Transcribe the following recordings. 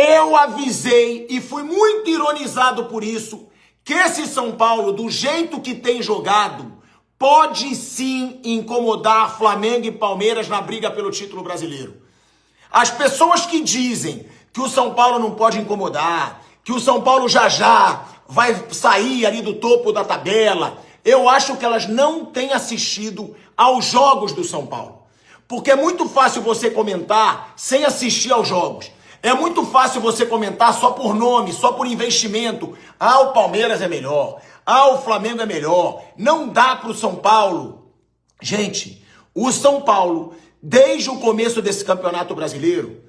Eu avisei e fui muito ironizado por isso, que esse São Paulo, do jeito que tem jogado, pode sim incomodar Flamengo e Palmeiras na briga pelo título brasileiro. As pessoas que dizem que o São Paulo não pode incomodar, que o São Paulo já vai sair ali do topo da tabela, eu acho que elas não têm assistido aos jogos do São Paulo. Porque é muito fácil você comentar sem assistir aos jogos. É muito fácil você comentar só por nome, só por investimento. Ah, o Palmeiras é melhor. Ah, o Flamengo é melhor. Não dá para o São Paulo. Gente, o São Paulo, desde o começo desse campeonato brasileiro,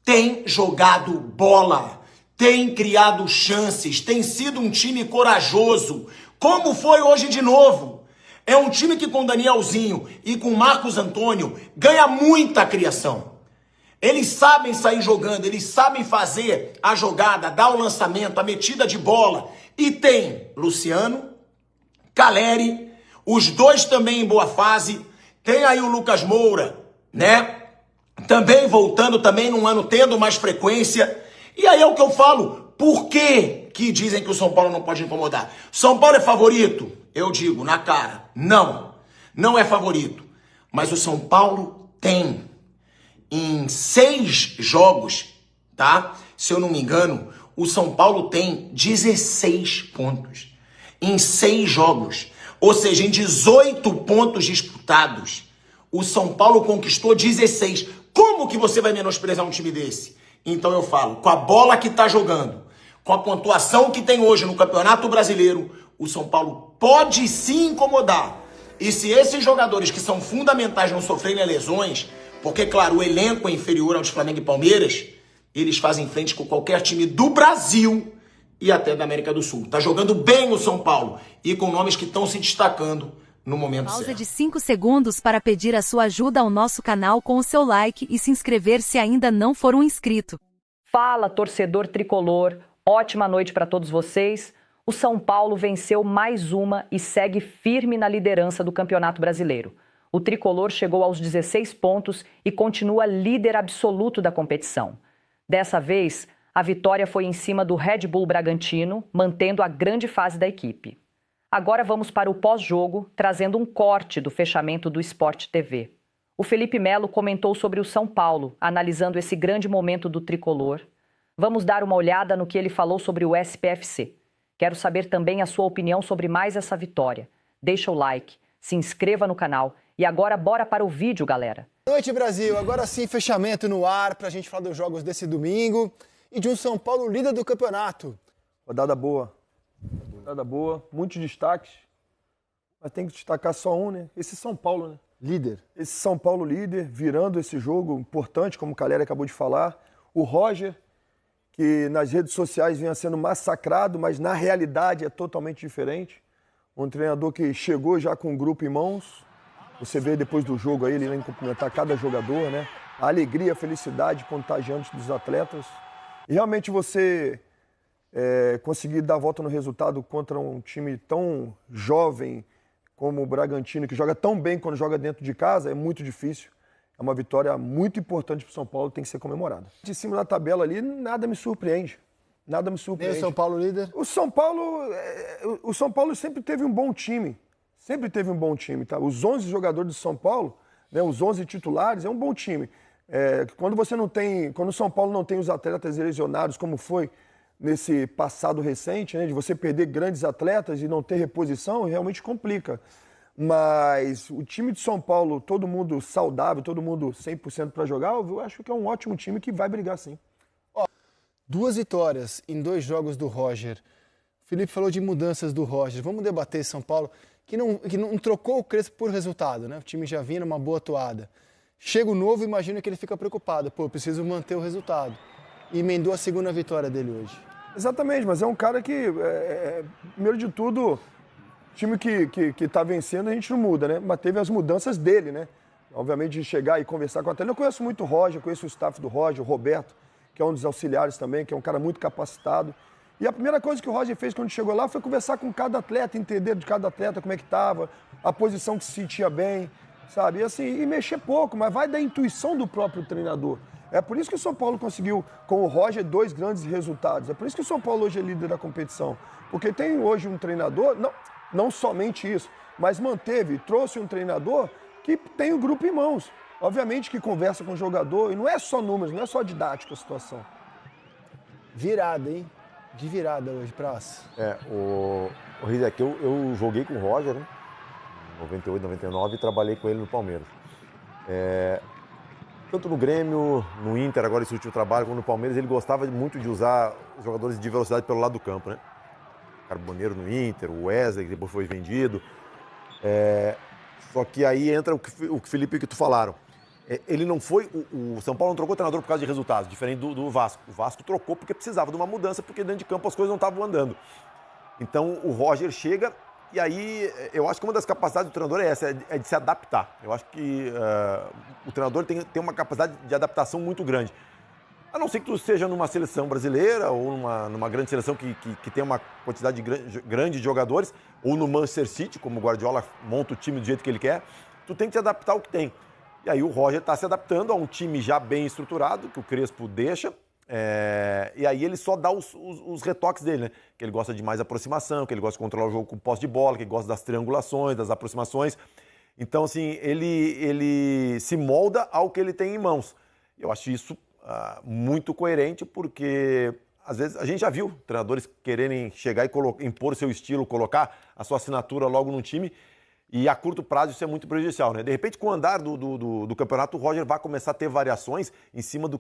tem jogado bola, tem criado chances, tem sido um time corajoso, como foi hoje de novo. É um time que com Danielzinho e com Marcos Antônio ganha muita criação. Eles sabem sair jogando, eles sabem fazer a jogada, dar o lançamento, a metida de bola. E tem Luciano, Caleri, os dois também em boa fase. Tem aí o Lucas Moura, né? Também voltando, também num ano tendo mais frequência. E aí é o que eu falo, por que dizem que o São Paulo não pode incomodar? São Paulo é favorito? Eu digo, na cara, não é favorito. Mas o São Paulo tem, em 6 jogos, tá? Se eu não me engano, o São Paulo tem 16 pontos. Em 6 jogos. Ou seja, em 18 pontos disputados, o São Paulo conquistou 16. Como que você vai menosprezar um time desse? Então eu falo, com a bola que tá jogando, com a pontuação que tem hoje no Campeonato Brasileiro, o São Paulo pode sim incomodar. E se esses jogadores que são fundamentais não sofrerem lesões, porque, claro, o elenco é inferior aos Flamengo e Palmeiras, eles fazem frente com qualquer time do Brasil e até da América do Sul. Tá jogando bem o São Paulo e com nomes que estão se destacando no momento certo. Pausa de 5 segundos para pedir a sua ajuda ao nosso canal com o seu like e se inscrever se ainda não for um inscrito. Fala, torcedor tricolor. Ótima noite para todos vocês. O São Paulo venceu mais uma e segue firme na liderança do Campeonato Brasileiro. O tricolor chegou aos 16 pontos e continua líder absoluto da competição. Dessa vez, a vitória foi em cima do Red Bull Bragantino, mantendo a grande fase da equipe. Agora vamos para o pós-jogo, trazendo um corte do fechamento do Sport TV. O Felipe Melo comentou sobre o São Paulo, analisando esse grande momento do tricolor. Vamos dar uma olhada no que ele falou sobre o SPFC. Quero saber também a sua opinião sobre mais essa vitória. Deixa o like, se inscreva no canal e agora bora para o vídeo, galera. Boa noite, Brasil. Agora sim, fechamento no ar para a gente falar dos jogos desse domingo e de um São Paulo líder do campeonato. Rodada boa, muitos destaques, mas tem que destacar só um, né? Esse São Paulo, né? Líder. Esse São Paulo líder, virando esse jogo importante, como o Caleri acabou de falar. O Roger, que nas redes sociais vinha sendo massacrado, mas na realidade é totalmente diferente. Um treinador que chegou já com o grupo em mãos. Você vê depois do jogo aí, ele vem cumprimentar cada jogador, né? A alegria, a felicidade contagiante dos atletas. E realmente você conseguir dar a volta no resultado contra um time tão jovem como o Bragantino, que joga tão bem quando joga dentro de casa, é muito difícil. É uma vitória muito importante para o São Paulo, tem que ser comemorada. De cima da tabela ali, nada me surpreende. Nada me surpreende. E o São Paulo líder? O São Paulo sempre teve um bom time. Sempre teve um bom time, tá? Os 11 jogadores do São Paulo, né, os 11 titulares, é um bom time. Quando o São Paulo não tem os atletas lesionados, como foi nesse passado recente, né, de você perder grandes atletas e não ter reposição, realmente complica. Mas o time de São Paulo, todo mundo saudável, todo mundo 100% para jogar, eu acho que é um ótimo time que vai brigar sim. 2 vitórias em 2 jogos do Roger. O Felipe falou de mudanças do Roger. Vamos debater São Paulo, que não trocou o Crespo por resultado, né? O time já vinha numa boa toada. Chega o novo, imagina que ele fica preocupado. Pô, preciso manter o resultado. E emendou a segunda vitória dele hoje. Exatamente, mas é um cara que, primeiro de tudo, time que tá vencendo a gente não muda, né? Mas teve as mudanças dele, né? Obviamente de chegar e conversar com a tela. Eu conheço muito o Roger, conheço o staff do Roger, o Roberto, que é um dos auxiliares também, que é um cara muito capacitado. E a primeira coisa que o Roger fez quando chegou lá foi conversar com cada atleta, entender de cada atleta como é que estava, a posição que se sentia bem, sabe? E assim, e mexer pouco, mas vai da intuição do próprio treinador. É por isso que o São Paulo conseguiu, com o Roger, 2 grandes resultados. É por isso que o São Paulo hoje é líder da competição. Porque tem hoje um treinador, não somente isso, mas trouxe um treinador que tem o grupo em mãos. Obviamente que conversa com o jogador, e não é só números, não é só didática a situação. Virada, hein? De virada hoje, Praça. O Rizek, eu joguei com o Roger, né? 98, 99, e trabalhei com ele no Palmeiras. Tanto no Grêmio, no Inter, agora esse último trabalho, como no Palmeiras, ele gostava muito de usar os jogadores de velocidade pelo lado do campo, né? Carboneiro no Inter, o Wesley, que depois foi vendido. Só que aí entra o que Felipe e que tu falaram. Ele não foi... O São Paulo não trocou o treinador por causa de resultados, diferente do Vasco. O Vasco trocou porque precisava de uma mudança, porque dentro de campo as coisas não estavam andando. Então o Roger chega e aí eu acho que uma das capacidades do treinador é essa, é de se adaptar. Eu acho que o treinador tem uma capacidade de adaptação muito grande. A não ser que tu esteja numa seleção brasileira ou numa grande seleção que tem uma quantidade grande de jogadores, ou no Manchester City, como o Guardiola monta o time do jeito que ele quer, tu tem que te adaptar ao que tem. E aí o Roger está se adaptando a um time já bem estruturado, que o Crespo deixa, e aí ele só dá os retoques dele, né? Que ele gosta de mais aproximação, que ele gosta de controlar o jogo com posse de bola, que ele gosta das triangulações, das aproximações. Então, assim, ele se molda ao que ele tem em mãos. Eu acho isso muito coerente, porque às vezes a gente já viu treinadores quererem chegar e impor o seu estilo, colocar a sua assinatura logo no time, e a curto prazo isso é muito prejudicial, né? De repente, com o andar do campeonato, o Roger vai começar a ter variações em cima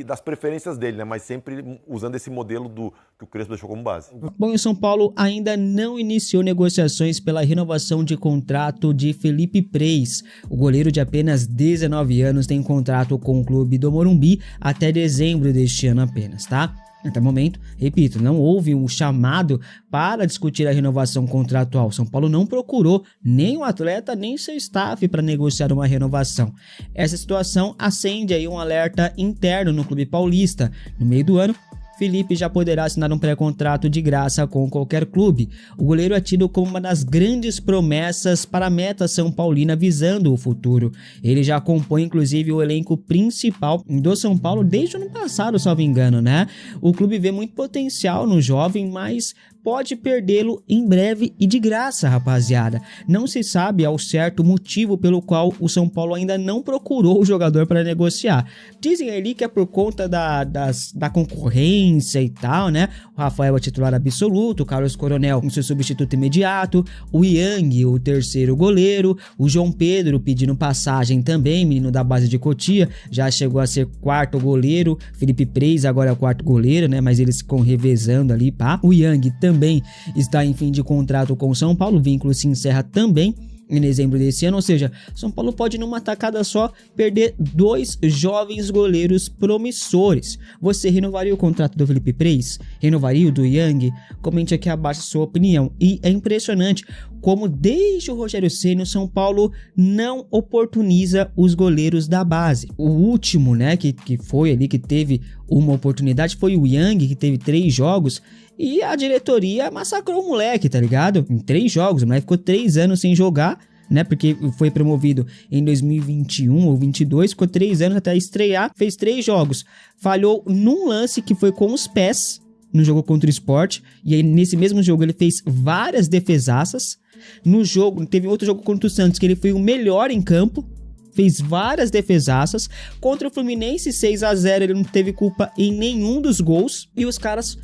das preferências dele, né? Mas sempre usando esse modelo que o Crespo deixou como base. Bom, o São Paulo ainda não iniciou negociações pela renovação de contrato de Felipe Preis. O goleiro de apenas 19 anos tem contrato com o clube do Morumbi até dezembro deste ano apenas, tá? Até o momento, repito, não houve um chamado para discutir a renovação contratual. São Paulo não procurou nem o atleta, nem seu staff para negociar uma renovação. Essa situação acende aí um alerta interno no clube paulista. No meio do ano, Felipe já poderá assinar um pré-contrato de graça com qualquer clube. O goleiro é tido como uma das grandes promessas para a meta São Paulina visando o futuro. Ele já compõe inclusive o elenco principal do São Paulo desde o ano passado, salvo engano, né? O clube vê muito potencial no jovem, mas pode perdê-lo em breve e de graça, rapaziada. Não se sabe ao certo o motivo pelo qual o São Paulo ainda não procurou o jogador para negociar. Dizem ali que é por conta da concorrência e tal, né? O Rafael é titular absoluto, o Carlos Coronel com seu substituto imediato, o Yang, o terceiro goleiro, o João Pedro pedindo passagem também, menino da base de Cotia, já chegou a ser quarto goleiro, Felipe Preis agora é o quarto goleiro, né? Mas eles ficam revezando ali, pá. O Yang também está em fim de contrato com o São Paulo, o vínculo se encerra também em dezembro desse ano, ou seja, São Paulo pode numa tacada só perder 2 jovens goleiros promissores. Você renovaria o contrato do Felipe Preis? Renovaria o do Yang? Comente aqui abaixo a sua opinião. E é impressionante como desde o Rogério Ceni o São Paulo não oportuniza os goleiros da base. O último, né, que foi ali, que teve uma oportunidade, foi o Yang, que teve 3 jogos, e a diretoria massacrou o moleque, tá ligado? Em 3 jogos, o moleque ficou 3 anos sem jogar, né? Porque foi promovido em 2021 ou 22, ficou 3 anos até estrear, fez 3 jogos. Falhou num lance que foi com os pés, no jogo contra o Sport, e aí nesse mesmo jogo ele fez várias defesaças. No jogo, teve outro jogo contra o Santos que ele foi o melhor em campo, fez várias defesaças. Contra o Fluminense 6-0, ele não teve culpa em nenhum dos gols, e os caras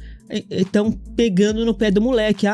estão pegando no pé do moleque,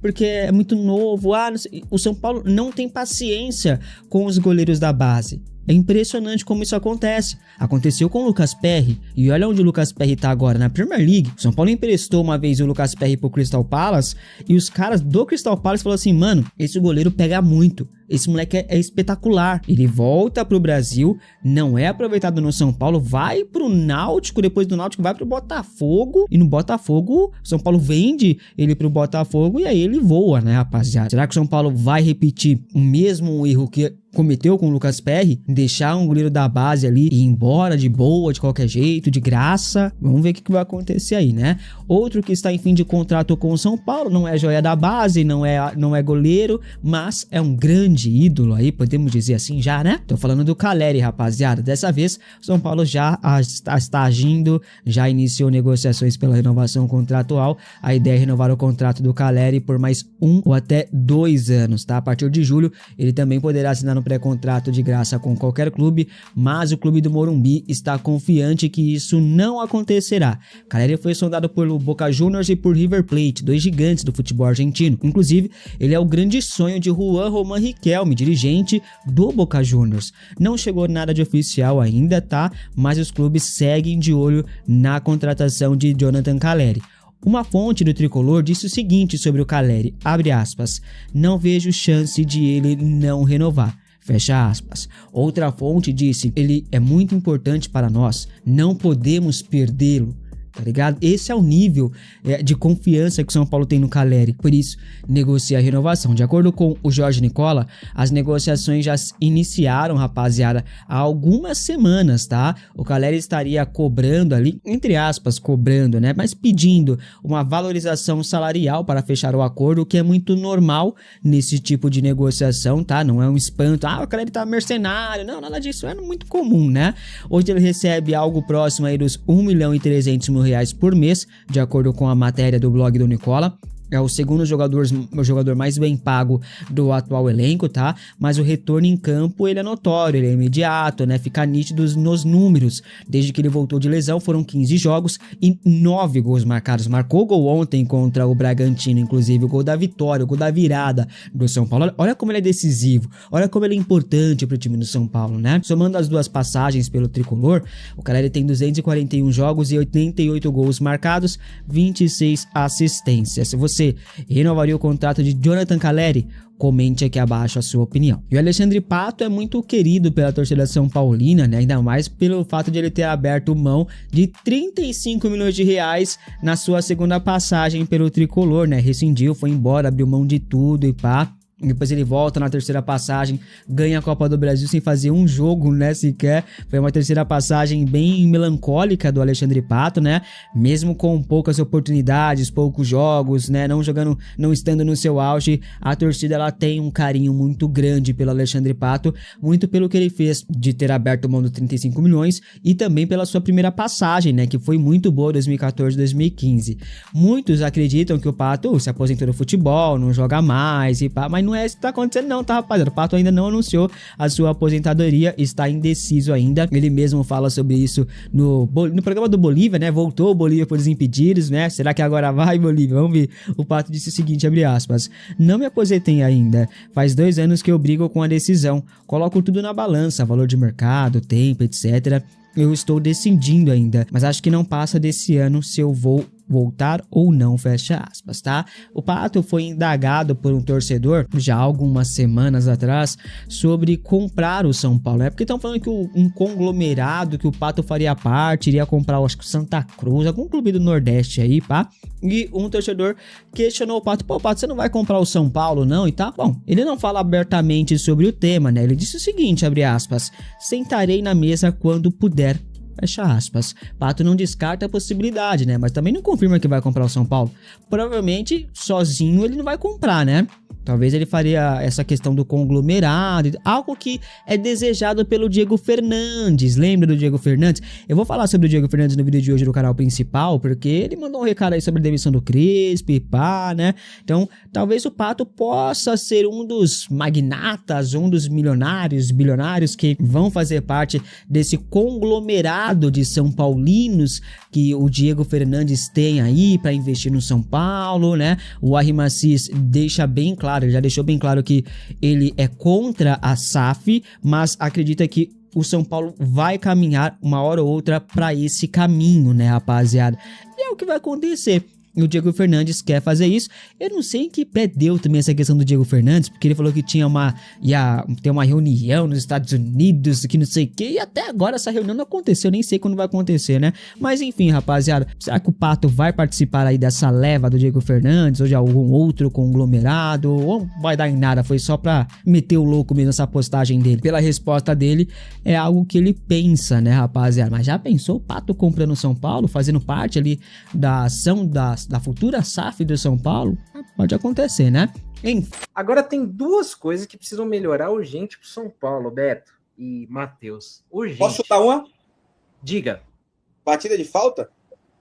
porque é muito novo, não sei. O São Paulo não tem paciência com os goleiros da base. É impressionante como isso acontece. Aconteceu com o Lucas Perry, e olha onde o Lucas Perry tá agora, na Premier League. O São Paulo emprestou uma vez o Lucas Perry pro Crystal Palace, e os caras do Crystal Palace falaram assim, mano, esse goleiro pega muito, esse moleque é espetacular. Ele volta pro Brasil, não é aproveitado no São Paulo, vai pro Náutico, depois do Náutico vai pro Botafogo, e no Botafogo, o São Paulo vende ele pro Botafogo, e aí ele voa, né, rapaziada? Será que o São Paulo vai repetir o mesmo erro que cometeu com o Lucas Perry, deixar um goleiro da base ali e ir embora de boa, de qualquer jeito, de graça. Vamos ver o que vai acontecer aí, né? Outro que está em fim de contrato com o São Paulo, não é joia da base, não é goleiro, mas é um grande ídolo aí, podemos dizer assim já, né? Tô falando do Caleri, rapaziada. Dessa vez, o São Paulo já está agindo, já iniciou negociações pela renovação contratual. A ideia é renovar o contrato do Caleri por mais 1 ou até 2 anos, tá? A partir de julho, ele também poderá assinar um pré-contrato de graça com qualquer clube, mas o clube do Morumbi está confiante que isso não acontecerá. Caleri foi sondado por Boca Juniors e por River Plate, 2 gigantes do futebol argentino. Inclusive, ele é o grande sonho de Juan Román Riquelme, dirigente do Boca Juniors. Não chegou nada de oficial ainda, tá? Mas os clubes seguem de olho na contratação de Jonathan Caleri. Uma fonte do Tricolor disse o seguinte sobre o Caleri, abre aspas, não vejo chance de ele não renovar. Fecha aspas. Outra fonte disse, ele é muito importante para nós, não podemos perdê-lo. Tá ligado? Esse é o nível de confiança que o São Paulo tem no Caleri. Por isso, negocia a renovação. De acordo com o Jorge Nicola, as negociações já iniciaram, rapaziada, há algumas semanas, tá? O Caleri estaria cobrando ali, entre aspas, cobrando, né? Mas pedindo uma valorização salarial para fechar o acordo, o que é muito normal nesse tipo de negociação, tá? Não é um espanto. Ah, o Caleri tá mercenário. Não, nada disso. É muito comum, né? Hoje ele recebe algo próximo aí dos 1.300.000 reais por mês, de acordo com a matéria do blog do Nicola. É o segundo jogador mais bem pago do atual elenco, tá? Mas o retorno em campo, ele é notório, ele é imediato, né? Fica nítido nos números. Desde que ele voltou de lesão, foram 15 jogos e 9 gols marcados. Marcou gol ontem contra o Bragantino, inclusive o gol da vitória, o gol da virada do São Paulo. Olha como ele é decisivo, olha como ele é importante pro time do São Paulo, né? Somando as duas passagens pelo Tricolor, o cara ele tem 241 jogos e 88 gols marcados, 26 assistências. Se você renovaria o contrato de Jonathan Caleri? Comente aqui abaixo a sua opinião. E o Alexandre Pato é muito querido pela torcida são paulina, né? Ainda mais pelo fato de ele ter aberto mão de 35 milhões de reais na sua segunda passagem pelo Tricolor, né? Rescindiu, foi embora, abriu mão de tudo e pá. Depois ele volta na terceira passagem, ganha a Copa do Brasil sem fazer um jogo, né, sequer. Foi uma terceira passagem bem melancólica do Alexandre Pato, né, mesmo com poucas oportunidades, poucos jogos, né, não estando no seu auge, a torcida ela tem um carinho muito grande pelo Alexandre Pato, muito pelo que ele fez de ter aberto mão dos 35 milhões e também pela sua primeira passagem, né, que foi muito boa 2014, 2015. Muitos acreditam que o Pato se aposentou do futebol, não joga mais e pá, mas não é isso que tá acontecendo não, tá, rapaziada? O Pato ainda não anunciou a sua aposentadoria, está indeciso ainda. Ele mesmo fala sobre isso no programa do Bolívia, né? Voltou o Bolívia por Desimpedidos, né? Será que agora vai, Bolívia? Vamos ver. O Pato disse o seguinte, abre aspas, não me aposentei ainda. Faz 2 anos que eu brigo com a decisão. Coloco tudo na balança, valor de mercado, tempo, etc. Eu estou decidindo ainda, mas acho que não passa desse ano se eu vou voltar ou não, fecha aspas, tá? O Pato foi indagado por um torcedor já há algumas semanas atrás sobre comprar o São Paulo. É porque estão falando que um conglomerado que o Pato faria parte, iria comprar, acho que Santa Cruz, algum clube do Nordeste aí, pá. E um torcedor questionou o Pato, pô, Pato, você não vai comprar o São Paulo não? E tá, bom, ele não fala abertamente sobre o tema, né? Ele disse o seguinte, abre aspas, sentarei na mesa quando puder. Fecha aspas. Pato não descarta a possibilidade, né? Mas também não confirma que vai comprar o São Paulo. Provavelmente, sozinho, ele não vai comprar, né? Talvez ele faria essa questão do conglomerado, algo que é desejado pelo Diego Fernandes. Lembra do Diego Fernandes? Eu vou falar sobre o Diego Fernandes no vídeo de hoje do canal principal, porque ele mandou um recado aí sobre a demissão do Crespo, pá, né? Então, talvez o Pato possa ser um dos magnatas, um dos milionários, bilionários que vão fazer parte desse conglomerado de São Paulinos que o Diego Fernandes tem aí para investir no São Paulo, né? O Arrimacis deixa bem claro, ele já deixou bem claro que ele é contra a SAF, mas acredita que o São Paulo vai caminhar uma hora ou outra para esse caminho, né, rapaziada? E é o que vai acontecer. e o Diego Fernandes quer fazer isso. Eu não sei em que pé deu também essa questão do Diego Fernandes, porque ele falou que ia ter uma reunião nos Estados Unidos, que não sei o que, e até agora essa reunião não aconteceu, nem sei quando vai acontecer, né? Mas enfim, rapaziada, será que o Pato vai participar aí dessa leva do Diego Fernandes, ou de algum outro conglomerado, ou não vai dar em nada, foi só pra meter o louco mesmo essa postagem dele? Pela resposta dele, é algo que ele pensa, né, rapaziada? Mas já pensou o Pato comprando o São Paulo, fazendo parte ali da ação da futura SAF do São Paulo? Pode acontecer, né? Enfim. Agora tem duas coisas que precisam melhorar urgente pro São Paulo, Beto e Matheus. Urgente. Posso chutar uma? Diga. Batida de falta?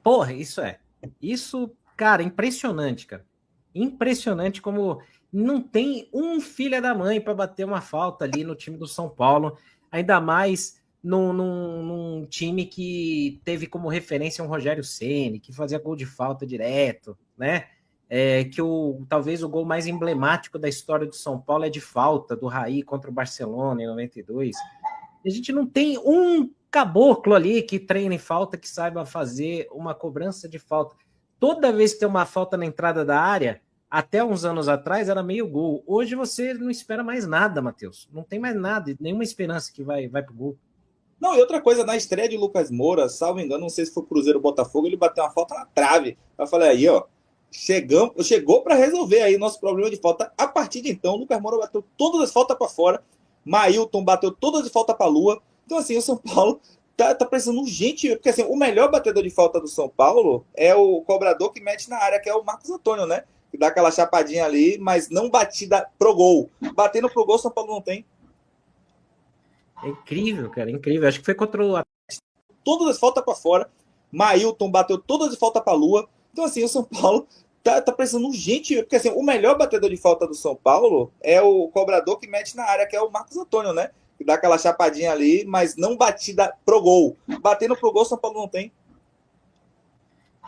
Porra, isso é. Isso, cara, impressionante, cara. Impressionante como não tem um filho da mãe para bater uma falta ali no time do São Paulo, ainda mais num time que teve como referência um Rogério Ceni, que fazia gol de falta direto, né? Talvez o gol mais emblemático da história do São Paulo é de falta do Raí contra o Barcelona em 92. A gente não tem um caboclo ali que treine falta, que saiba fazer uma cobrança de falta. Toda vez que tem uma falta na entrada da área, até uns anos atrás era meio gol. Hoje você não espera mais nada, Matheus. Não tem mais nada, nenhuma esperança que vai pro gol. Não, e outra coisa, na estreia de Lucas Moura, salvo engano, não sei se foi Cruzeiro ou Botafogo, ele bateu uma falta na trave. Eu falei, aí, ó, chegou para resolver aí nosso problema de falta. A partir de então, o Lucas Moura bateu todas as faltas para fora, Mailton bateu todas as faltas para a lua. Então, assim, o São Paulo tá precisando urgente, porque assim, o melhor batedor de falta do São Paulo é o cobrador que mete na área, que é o Marcos Antônio, né? Que dá aquela chapadinha ali, mas não batida pro gol. Batendo pro gol, o São Paulo não tem. É incrível, cara, incrível. Acho que foi contra o... Todas as faltas para fora, Mailton bateu todas as faltas para a lua. Então, assim, o São Paulo tá precisando urgente, porque assim, o melhor batedor de falta do São Paulo é o cobrador que mete na área, que é o Marcos Antônio, né? Que dá aquela chapadinha ali, mas não batida pro gol. Batendo pro gol, o São Paulo não tem.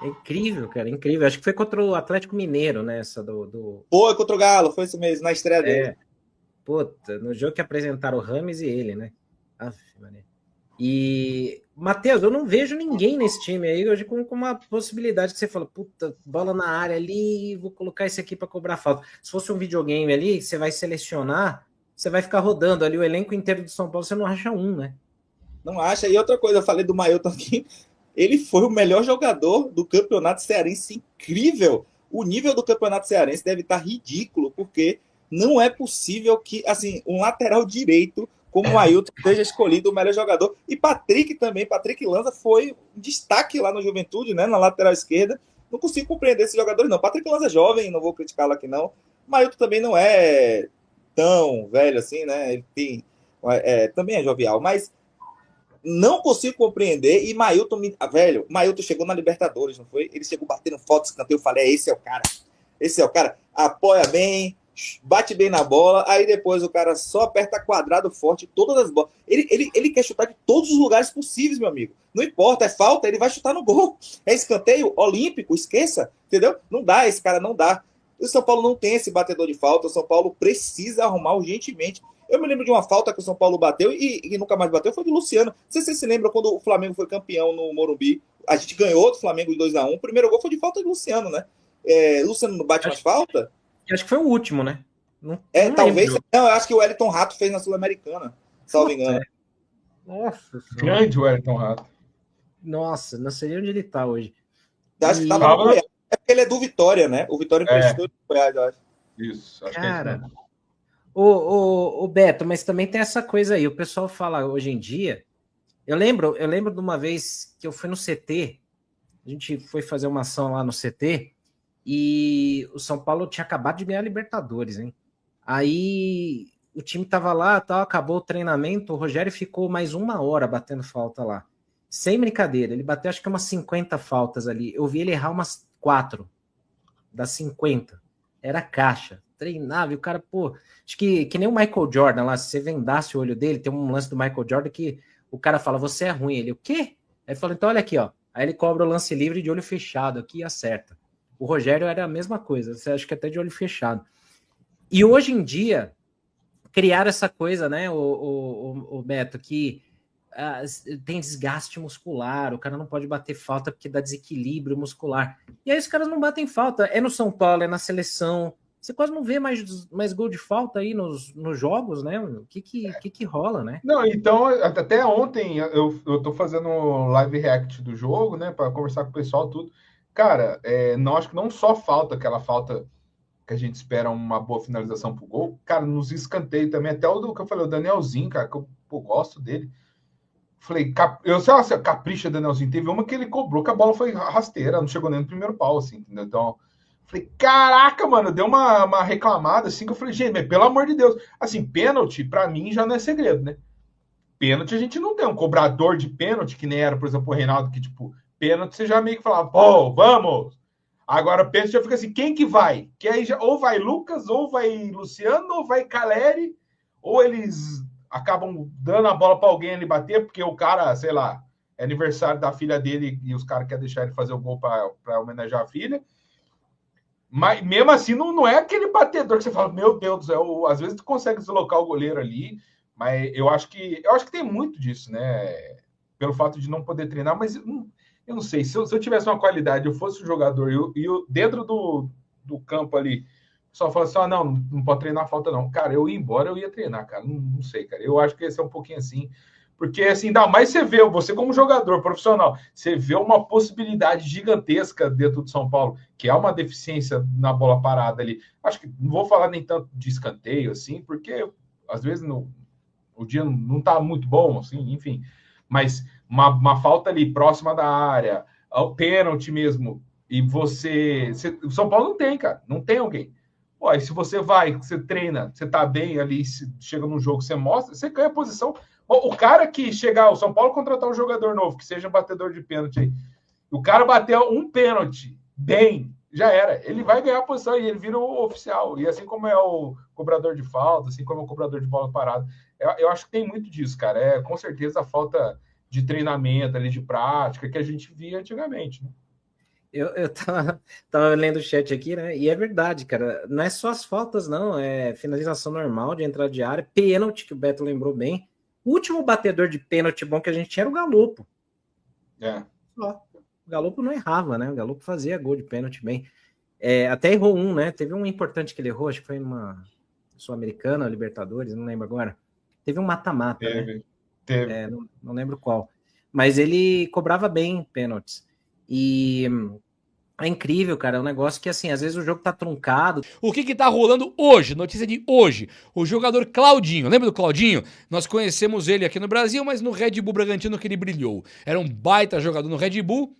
É incrível, cara, incrível. Acho que foi contra o Atlético Mineiro, né? Essa Foi contra o Galo, foi isso mesmo, na estreia dele. Puta, no jogo que apresentaram o Rames e ele, né? Aff, mané. E, Matheus, eu não vejo ninguém nesse time aí hoje com uma possibilidade que você fala, puta, bola na área ali, vou colocar esse aqui para cobrar falta. Se fosse um videogame ali, você vai selecionar, você vai ficar rodando ali o elenco inteiro do São Paulo, você não acha um, né? Não acha. E outra coisa, eu falei do Mailton aqui, ele foi o melhor jogador do Campeonato Cearense, incrível. O nível do Campeonato Cearense deve estar ridículo, porque não é possível que, assim, um lateral direito como o Ailton seja escolhido o melhor jogador. E Patrick também, Patrick Lanza foi um destaque lá no Juventude, né, na lateral esquerda. Não consigo compreender esses jogadores, não. Patrick Lanza é jovem, não vou criticá-lo aqui, não. O Ailton também não é tão velho assim, né? Ele tem, também é jovial, mas não consigo compreender. E Mailton, velho, Mailton chegou na Libertadores, não foi? Ele chegou batendo foto, escanteio, eu falei, esse é o cara, apoia bem, bate bem na bola, aí depois o cara só aperta quadrado forte, todas as bolas. Ele quer chutar de todos os lugares possíveis, meu amigo. Não importa, é falta, ele vai chutar no gol. É escanteio olímpico, esqueça, entendeu? Não dá, esse cara não dá. O São Paulo não tem esse batedor de falta, o São Paulo precisa arrumar urgentemente. Eu me lembro de uma falta que o São Paulo bateu e nunca mais bateu, foi de Luciano. Não sei se você se lembra quando o Flamengo foi campeão no Morumbi, a gente ganhou do Flamengo de 2-1, o primeiro gol foi de falta de Luciano, né? Luciano não bate mais falta? Acho que foi o último, né? Não talvez. Não, eu acho que o Wellington Rato fez na Sul-Americana, salvo engano. Nossa. Grande Wellington Rato. Nossa, não sei onde ele tá hoje. Acho que tava no Goiás. É porque ele é do Vitória, né? O Vitória emprestou do Goiás, eu acho. Isso, acho cara, que é isso. O Beto, mas também tem essa coisa aí. O pessoal fala hoje em dia. Eu lembro de uma vez que eu fui no CT. A gente foi fazer uma ação lá no CT. E o São Paulo tinha acabado de ganhar a Libertadores, hein? Aí o time tava lá, tal, acabou o treinamento, o Rogério ficou mais 1 hora batendo falta lá. Sem brincadeira, ele bateu acho que umas 50 faltas ali. Eu vi ele errar umas 4 das 50. Era caixa. Treinava e o cara, acho que nem o Michael Jordan lá, se você vendasse o olho dele, tem um lance do Michael Jordan que o cara fala, você é ruim. Ele, o quê? Aí ele fala, então olha aqui, ó. Aí ele cobra o lance livre de olho fechado aqui e acerta. O Rogério era a mesma coisa, você acha que até de olho fechado. E hoje em dia, criaram essa coisa, né, o Beto, que tem desgaste muscular, o cara não pode bater falta porque dá desequilíbrio muscular. E aí os caras não batem falta. É no São Paulo, é na seleção. Você quase não vê mais gol de falta aí nos jogos, né? O que rola, né? Não, então, até ontem eu tô fazendo live react do jogo, né, para conversar com o pessoal, tudo. Cara, não acho que não só falta aquela falta que a gente espera uma boa finalização pro gol, cara, nos escanteios também, até o do que eu falei, o Danielzinho, cara, que eu gosto dele. Falei, eu sei lá se capricha, Danielzinho. Teve uma que ele cobrou, que a bola foi rasteira, não chegou nem no primeiro pau, assim, entendeu? Então, falei, caraca, mano, deu uma reclamada, assim, que eu falei, gente, mas pelo amor de Deus. Assim, pênalti, pra mim, já não é segredo, né? Pênalti a gente não tem um cobrador de pênalti, que nem era, por exemplo, o Reinaldo, que, tipo, pênalti você já meio que falava, pô, vamos! Agora, pênalti já fica assim, quem que vai? Que aí já, ou vai Lucas, ou vai Luciano, ou vai Caleri, ou eles acabam dando a bola para alguém ali bater, porque o cara, sei lá, é aniversário da filha dele e os caras querem deixar ele fazer o gol para homenagear a filha. Mas mesmo assim, não é aquele batedor que você fala, meu Deus do céu, às vezes tu consegue deslocar o goleiro ali, mas eu acho que tem muito disso, né? Pelo fato de não poder treinar, mas eu não sei, se eu tivesse uma qualidade, eu fosse um jogador e eu dentro do campo ali, só fala assim, não pode treinar falta não. Cara, eu ia embora, eu ia treinar, cara. Não sei, cara. Eu acho que esse é um pouquinho assim. Porque, assim, ainda mais você como jogador profissional, você vê uma possibilidade gigantesca dentro do São Paulo, que é uma deficiência na bola parada ali. Acho que não vou falar nem tanto de escanteio, assim, porque às vezes o dia não tá muito bom, assim, enfim. Mas uma falta ali próxima da área, o pênalti mesmo, e o São Paulo não tem, cara. Não tem alguém. Pô, aí se você você treina, você tá bem ali, chega num jogo, você mostra, você ganha a posição. O cara que chegar, o São Paulo contratar um jogador novo, que seja batedor de pênalti aí, o cara bateu um pênalti bem, já era. Ele vai ganhar a posição e ele vira o oficial. E assim como é o cobrador de falta, assim como é o cobrador de bola parada. Eu acho que tem muito disso, cara. Com certeza a falta de treinamento ali, de prática, que a gente via antigamente, né? Eu tava lendo o chat aqui, né? E é verdade, cara. Não é só as faltas, não. É finalização normal de entrada de área, pênalti, que o Beto lembrou bem. O último batedor de pênalti bom que a gente tinha era o Galopo. Só. O Galopo não errava, né? O Galopo fazia gol de pênalti bem. Até errou um, né? Teve um importante que ele errou, acho que foi numa Sul-Americana, Libertadores, não lembro agora. Teve um mata-mata, né? Teve. Não lembro qual. Mas ele cobrava bem pênaltis. E é incrível, cara, é um negócio que, assim, às vezes o jogo tá truncado. O que tá rolando hoje? Notícia de hoje. O jogador Claudinho, lembra do Claudinho? Nós conhecemos ele aqui no Brasil, mas no Red Bull Bragantino que ele brilhou. Era um baita jogador no Red Bull,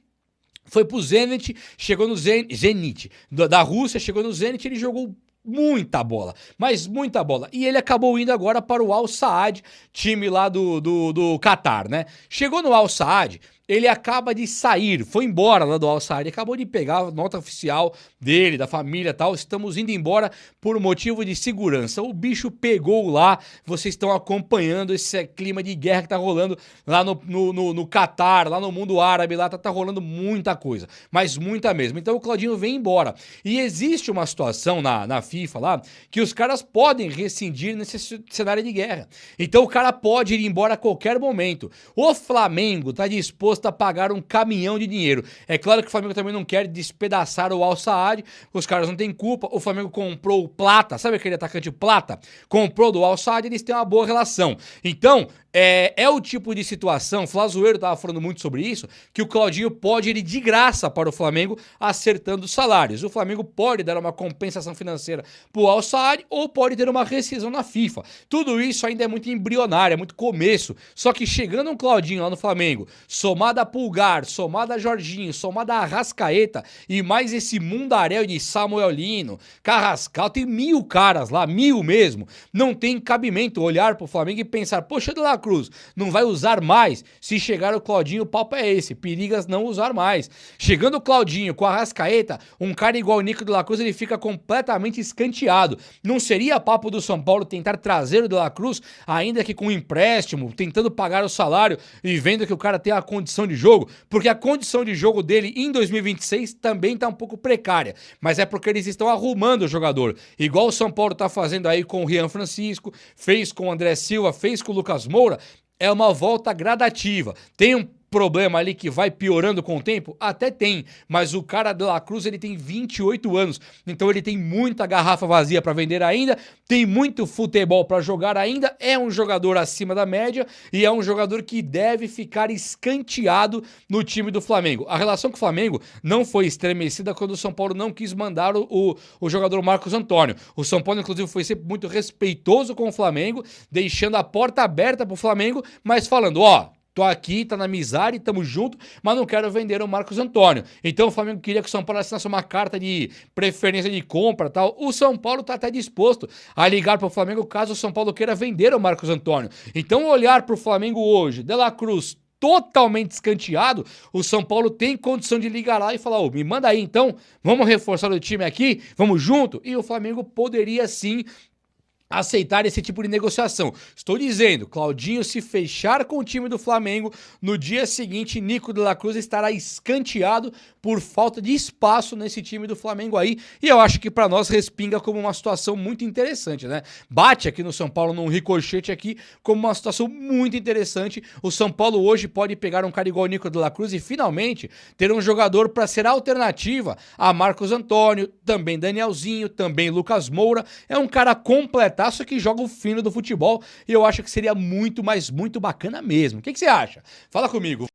foi pro Zenit, chegou no Zenit da Rússia, chegou no Zenit, ele jogou muita bola, mas muita bola. E ele acabou indo agora para o Al Saad, time lá do Catar, né? Chegou no Al Saad, ele acaba de sair, foi embora lá do Al Saad, acabou de pegar a nota oficial dele, da família e tal, estamos indo embora por motivo de segurança. O bicho pegou lá, vocês estão acompanhando esse clima de guerra que tá rolando lá no Catar, lá no mundo árabe, lá tá rolando muita coisa, mas muita mesmo. Então o Claudinho vem embora. E existe uma situação na FIFA lá, que os caras podem rescindir nesse cenário de guerra. Então o cara pode ir embora a qualquer momento. O Flamengo tá disposto a pagar um caminhão de dinheiro. É claro que o Flamengo também não quer despedaçar o Al Saad, os caras não têm culpa. O Flamengo comprou o Plata, sabe aquele atacante Plata? Comprou do Al Saad, eles têm uma boa relação. Então, é o tipo de situação, o Flazoeiro tava falando muito sobre isso, que o Claudinho pode ir de graça para o Flamengo acertando os salários. O Flamengo pode dar uma compensação financeira pro Al Saad ou pode ter uma rescisão na FIFA. Tudo isso ainda é muito embrionário, é muito começo. Só que chegando um Claudinho lá no Flamengo, somado a Pulgar, somado a Jorginho, somado a Arrascaeta e mais esse mundaréu de Samuel Lino, Carrascal, tem 1000 caras lá, 1000 mesmo. Não tem cabimento olhar pro Flamengo e pensar, poxa, De La Cruz não vai usar mais. Se chegar o Claudinho, o papo é esse, perigas não usar mais. Chegando o Claudinho com a Arrascaeta, um cara igual o Nico De La Cruz, ele fica completamente escanteado. Não seria papo do São Paulo tentar trazer o De La Cruz, ainda que com empréstimo, tentando pagar o salário e vendo que o cara tem a condição de jogo? Porque a condição de jogo dele em 2026 também tá um pouco precária, mas é porque eles estão arrumando o jogador, igual o São Paulo tá fazendo aí com o Rian Francisco, fez com o André Silva, fez com o Lucas Moura. é uma volta gradativa. Tem um problema ali que vai piorando com o tempo? Até tem, mas o cara de La Cruz, ele tem 28 anos, então ele tem muita garrafa vazia para vender ainda, tem muito futebol para jogar ainda, é um jogador acima da média e é um jogador que deve ficar escanteado no time do Flamengo. A relação com o Flamengo não foi estremecida quando o São Paulo não quis mandar o jogador Marcos Antônio. O São Paulo, inclusive, foi sempre muito respeitoso com o Flamengo, deixando a porta aberta pro Flamengo, mas falando, ó, tô aqui, tá na amizade, tamo junto, mas não quero vender o Marcos Antônio. Então o Flamengo queria que o São Paulo assinasse uma carta de preferência de compra e tal. O São Paulo tá até disposto a ligar pro Flamengo caso o São Paulo queira vender o Marcos Antônio. Então olhar pro Flamengo hoje, De La Cruz totalmente escanteado, o São Paulo tem condição de ligar lá e falar, ô, me manda aí então, vamos reforçar o time aqui, vamos junto? E o Flamengo poderia sim aceitar esse tipo de negociação. Estou dizendo, Claudinho se fechar com o time do Flamengo, no dia seguinte, Nico de la Cruz estará escanteado por falta de espaço nesse time do Flamengo aí, e eu acho que para nós respinga como uma situação muito interessante, né? Bate aqui no São Paulo num ricochete aqui como uma situação muito interessante. O São Paulo hoje pode pegar um cara igual o Nico de la Cruz e finalmente ter um jogador para ser alternativa a Marcos Antônio, também Danielzinho, também Lucas Moura. É um cara completaço que joga o fino do futebol e eu acho que seria muito, mas muito bacana mesmo. O que você acha? Fala comigo.